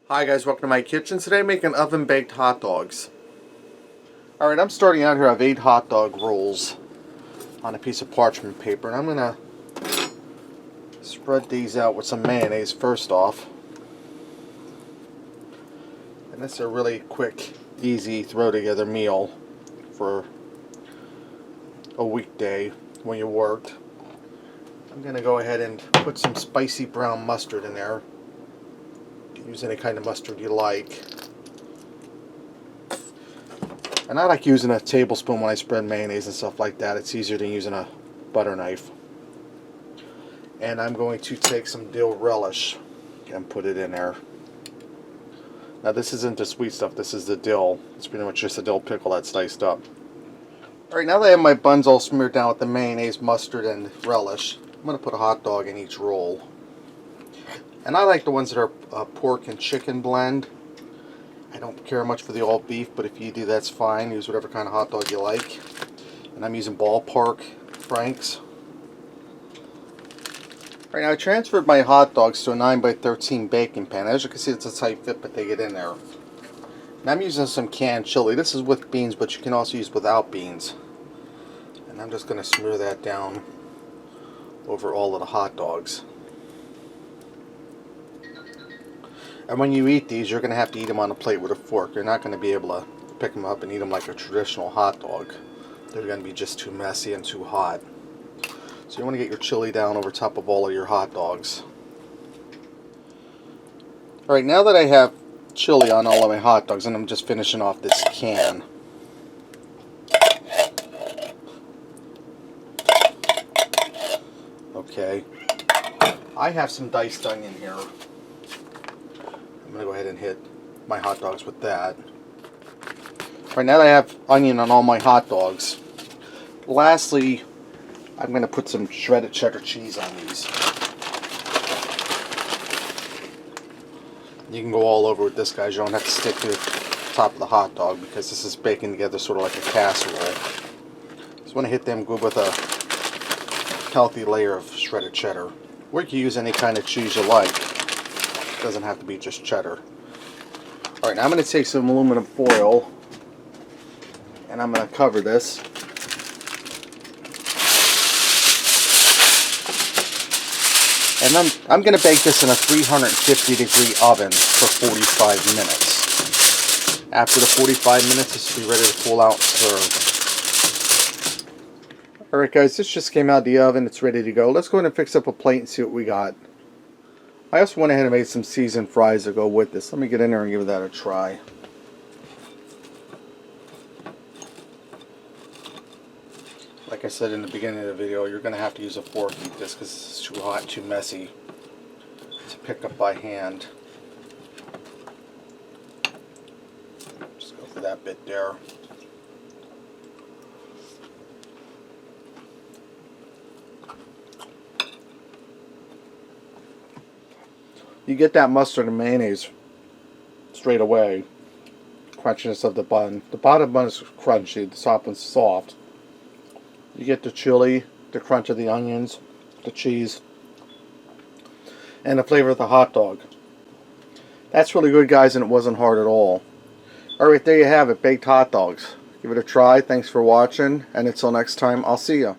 Hi guys, welcome to my kitchen. Today I'm making oven baked hot dogs. Alright, I'm starting out here. I have 8 hot dog rolls on a piece of parchment paper, and I'm going to spread these out with some mayonnaise first off. And this is a really quick, easy throw together meal for a weekday when you worked. I'm going to go ahead and put some spicy brown mustard in there. Use any kind of mustard you like. And I like using a tablespoon when I spread mayonnaise and stuff like that. It's easier than using a butter knife. And I'm going to take some dill relish and put it in there. Now this isn't the sweet stuff, this is the dill. It's pretty much just a dill pickle that's diced up. Alright, now that I have my buns all smeared down with the mayonnaise, mustard, and relish, I'm going to put a hot dog in each roll. And I like the ones that are pork and chicken blend. I don't care much for the all beef, but if you do, that's fine. Use whatever kind of hot dog you like. And I'm using Ballpark Franks. Right now I transferred my hot dogs to a 9x13 baking pan. As you can see, it's a tight fit, but they get in there. And I'm using some canned chili. This is with beans, but you can also use without beans. And I'm just going to smear that down over all of the hot dogs. And when you eat these, you're going to have to eat them on a plate with a fork. You're not going to be able to pick them up and eat them like a traditional hot dog. They're going to be just too messy and too hot. So you want to get your chili down over top of all of your hot dogs. Alright, now that I have chili on all of my hot dogs, and I'm just finishing off this can. Okay. I have some diced onion here. I'm going to go ahead and hit my hot dogs with that. Right now that I have onion on all my hot dogs, lastly, I'm going to put some shredded cheddar cheese on these. You can go all over with this, guys. You don't have to stick to the top of the hot dog because this is baking together sort of like a casserole. Just want to hit them good with a healthy layer of shredded cheddar. Or you can use any kind of cheese you like. It doesn't have to be just cheddar. Alright, now I'm going to take some aluminum foil and I'm going to cover this. And I'm going to bake this in a 350 degree oven for 45 minutes. After the 45 minutes, this will be ready to pull out and serve. Alright guys, this just came out of the oven. It's ready to go. Let's go ahead and fix up a plate and see what we got. I also went ahead and made some seasoned fries to go with this. Let me get in there and give that a try. Like I said in the beginning of the video, you're going to have to use a fork to eat this because it's too hot and too messy to pick up by hand. Just go for that bit there. You get that mustard and mayonnaise straight away. Crunchiness of the bun. The bottom bun is crunchy, the top one's soft. You get the chili, the crunch of the onions, the cheese, and the flavor of the hot dog. That's really good, guys, and it wasn't hard at all. Alright, there you have it, baked hot dogs. Give it a try. Thanks for watching, and until next time, I'll see ya.